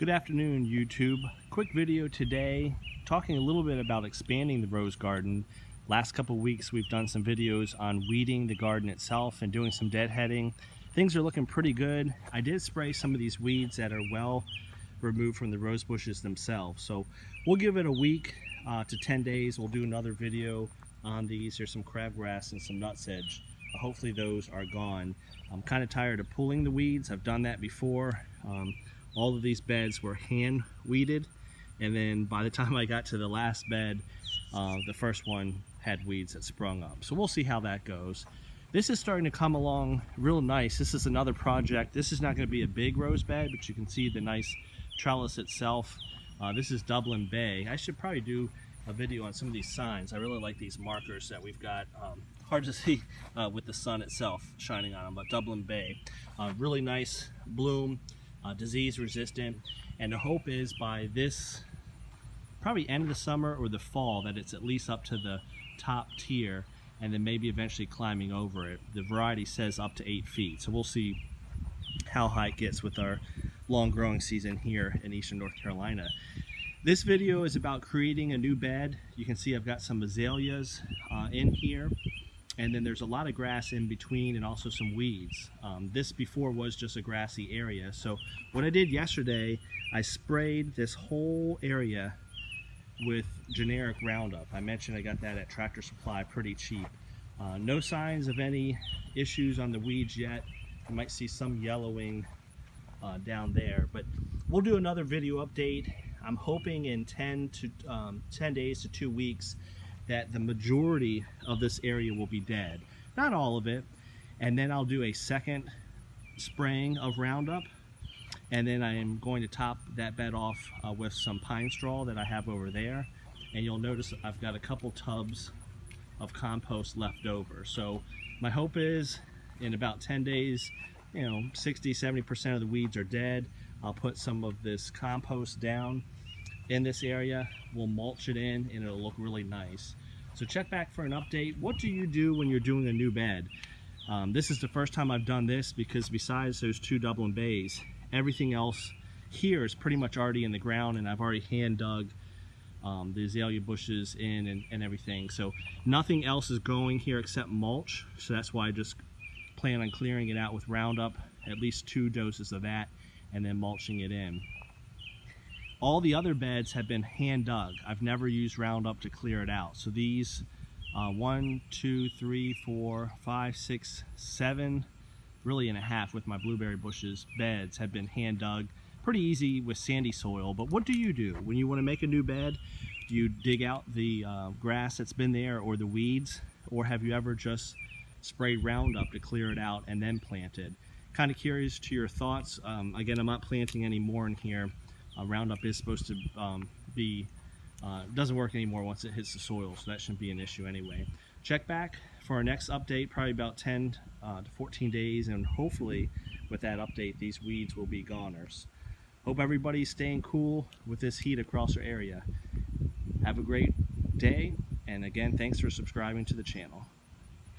Good afternoon, YouTube. Quick video today talking a little bit about expanding the rose garden. Last couple weeks we've done some videos on weeding the garden itself and doing some deadheading. Things are looking pretty good. I did spray some of these weeds that are well removed from the rose bushes themselves. So we'll give it a week to 10 days. We'll do another video on these. There's some crabgrass and some nutsedge. Hopefully those are gone. I'm kind of tired of pulling the weeds. I've done that before. All of these beds were hand weeded, and then by the time I got to the last bed, the first one had weeds that sprung up. So we'll see how that goes. This is starting to come along real nice. This is another project. This is not going to be a big rose bed, but you can see the nice trellis itself. This is Dublin Bay. I should probably do a video on some of these signs. I really like these markers that we've got. Hard to see with the sun itself shining on them, but Dublin Bay. Really nice bloom. Disease resistant, and the hope is by this probably end of the summer or the fall that it's at least up to the top tier, and then maybe eventually climbing over it. The variety says up to 8 feet, so we'll see how high it gets with our long growing season here in eastern North Carolina. This video is about creating a new bed. You can see I've got some azaleas in here, and then there's a lot of grass in between and also some weeds. This before was just a grassy area. So what I did yesterday, I sprayed this whole area with generic Roundup. I mentioned I got that at Tractor Supply pretty cheap. No signs of any issues on the weeds yet. You might see some yellowing down there, but we'll do another video update. I'm hoping in 10 days to 2 weeks that the majority of this area will be dead. Not all of it. And then I'll do a second spraying of Roundup. And then I am going to top that bed off with some pine straw that I have over there. And you'll notice I've got a couple tubs of compost left over. So my hope is in about 10 days, 60–70% of the weeds are dead. I'll put some of this compost down in this area. We'll mulch it in and it'll look really nice. So check back for an update. What do you do when you're doing a new bed? This is the first time I've done this because besides those 2 Dublin Bays, everything else here is pretty much already in the ground, and I've already hand dug the azalea bushes in and everything. So nothing else is growing here except mulch. So that's why I just plan on clearing it out with Roundup, at least 2 doses of that, and then mulching it in. All the other beds have been hand dug. I've never used Roundup to clear it out. So these 1, 2, 3, 4, 5, 6, 7, really and a half with my blueberry bushes beds have been hand dug. Pretty easy with sandy soil. But what do you do when you want to make a new bed? Do you dig out the grass that's been there or the weeds? Or have you ever just sprayed Roundup to clear it out and then planted? Kind of curious to your thoughts. Again, I'm not planting any more in here. Roundup is supposed to doesn't work anymore once it hits the soil, so that shouldn't be an issue anyway. Check back for our next update, probably about 10 to 14 days, and hopefully with that update these weeds will be goners. Hope everybody's staying cool with this heat across our area. Have a great day, and again, thanks for subscribing to the channel.